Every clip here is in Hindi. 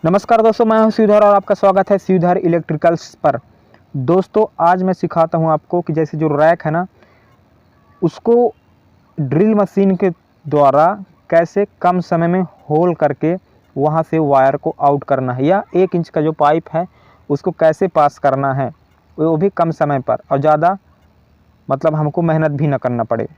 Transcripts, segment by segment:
नमस्कार दोस्तों, मैं हूं श्रीधर और आपका स्वागत है श्रीधर इलेक्ट्रिकल्स पर। दोस्तों आज मैं सिखाता हूं आपको कि जैसे जो रैक है ना, उसको ड्रिल मशीन के द्वारा कैसे कम समय में होल करके वहां से वायर को आउट करना है, या 1 इंच का जो पाइप है उसको कैसे पास करना है, वो भी कम समय पर और ज़्यादा मतलब हमको मेहनत भी ना करना पड़े।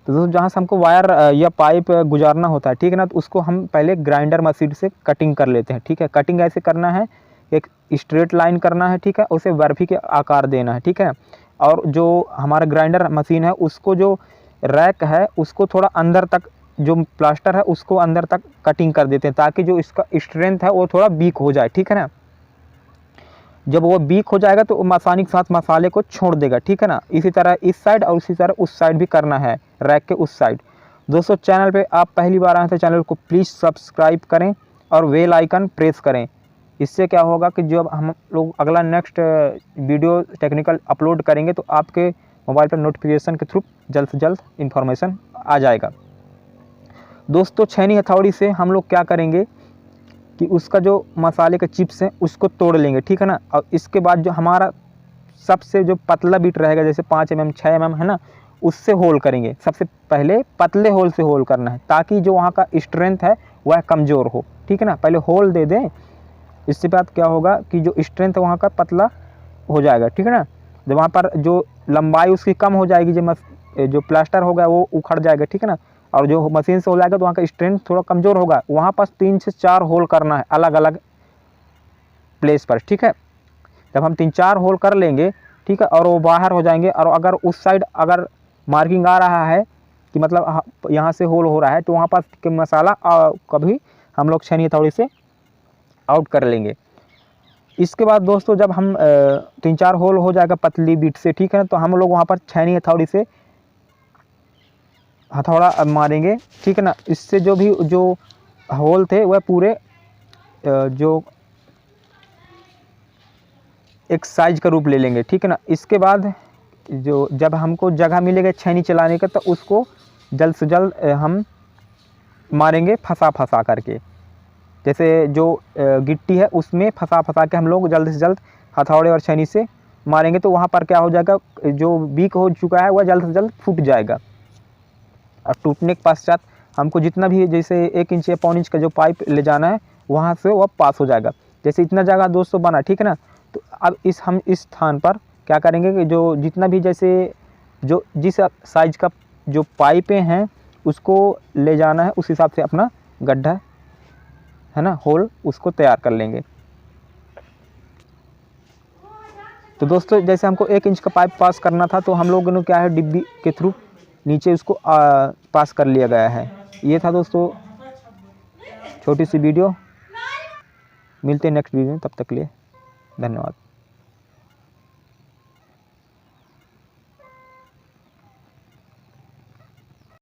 तो दोस्तों जहाँ से हमको वायर या पाइप गुजारना होता है, ठीक है ना, तो उसको हम पहले ग्राइंडर मशीन से कटिंग कर लेते हैं। ठीक है, कटिंग ऐसे करना है, एक स्ट्रेट लाइन करना है, ठीक है, उसे बर्फी के आकार देना है, ठीक है। और जो हमारा ग्राइंडर मशीन है उसको जो रैक है उसको थोड़ा अंदर तक, जो प्लास्टर है उसको अंदर तक कटिंग कर देते हैं, ताकि जो इसका स्ट्रेंथ है वो थोड़ा वीक हो जाए, ठीक है ना। जब वो वीक हो जाएगा तो आसानी के साथ मसाले को छोड़ देगा, ठीक है ना। इसी तरह इस साइड और इसी तरह उस साइड भी करना है, रैक के उस साइड। दोस्तों चैनल पे आप पहली बार आए तो चैनल को प्लीज़ सब्सक्राइब करें और बेल आइकन प्रेस करें। इससे क्या होगा कि जब हम लोग अगला नेक्स्ट वीडियो टेक्निकल अपलोड करेंगे तो आपके मोबाइल पर नोटिफिकेशन के थ्रू जल्द से जल्द इन्फॉर्मेशन आ जाएगा। दोस्तों छेनी हथौड़ी से हम लोग क्या करेंगे कि उसका जो मसाले का चिप्स है उसको तोड़ लेंगे, ठीक है ना। और इसके बाद जो हमारा सबसे जो पतला बिट रहेगा, जैसे 5 mm 6 mm है ना, उससे होल करेंगे। सबसे पहले पतले होल से होल करना है, ताकि जो वहाँ का स्ट्रेंथ है वह कमज़ोर हो, ठीक है ना। पहले होल दे दें, इसके बाद क्या होगा कि जो स्ट्रेंथ वहाँ का पतला हो जाएगा, ठीक है ना। जब वहाँ पर जो लंबाई उसकी कम हो जाएगी, जो प्लास्टर होगा वो उखड़ जाएगा, ठीक है ना। और जो मशीन से हो जाएगा तो वहाँ का स्ट्रेंथ थोड़ा कमज़ोर होगा। वहाँ पर 3 से 4 होल करना है अलग अलग प्लेस पर, ठीक है। जब हम 3-4 होल कर लेंगे, ठीक है, और वो बाहर हो जाएंगे, और अगर उस साइड अगर मार्किंग आ रहा है कि मतलब यहाँ से होल हो रहा है, तो वहाँ पर मसाला कभी हम लोग छेनी हथौड़ी से आउट कर लेंगे। इसके बाद दोस्तों जब हम 3-4 होल हो जाएगा पतली बीट से, ठीक है, तो हम लोग वहाँ पर छेनी हथौड़ी से हथौड़ा मारेंगे, ठीक है ना। इससे जो भी जो होल थे वह पूरे जो एक साइज का रूप ले लेंगे, ठीक है ना। इसके बाद जो जब हमको जगह मिलेगा छेनी चलाने का, तो उसको जल्द से जल्द हम मारेंगे फंसा फंसा करके। जैसे जो गिट्टी है उसमें फंसा फंसा के हम लोग जल्द से जल्द हथौड़े और छेनी से मारेंगे, तो वहाँ पर क्या हो जाएगा, जो वीक हो चुका है वह जल्द से जल्द फूट जाएगा। और टूटने के पश्चात हमको जितना भी जैसे 1 इंच या पौन इंच का जो पाइप ले जाना है वहाँ से वह पास हो जाएगा। जैसे इतना जगह दोस्तों बना, ठीक है ना। तो अब हम इस स्थान पर क्या करेंगे कि जो जितना भी जैसे जो जिस साइज का जो पाइपें हैं उसको ले जाना है, उस हिसाब से अपना गड्ढा है ना, होल उसको तैयार कर लेंगे। तो दोस्तों जैसे हमको 1 इंच का पाइप पास करना था, तो हम लोगों ने क्या है डिब्बी के थ्रू नीचे उसको पास कर लिया गया है। ये था दोस्तों छोटी सी वीडियो। मिलते हैं नेक्स्ट वीडियो में, तब तक के लिए धन्यवाद।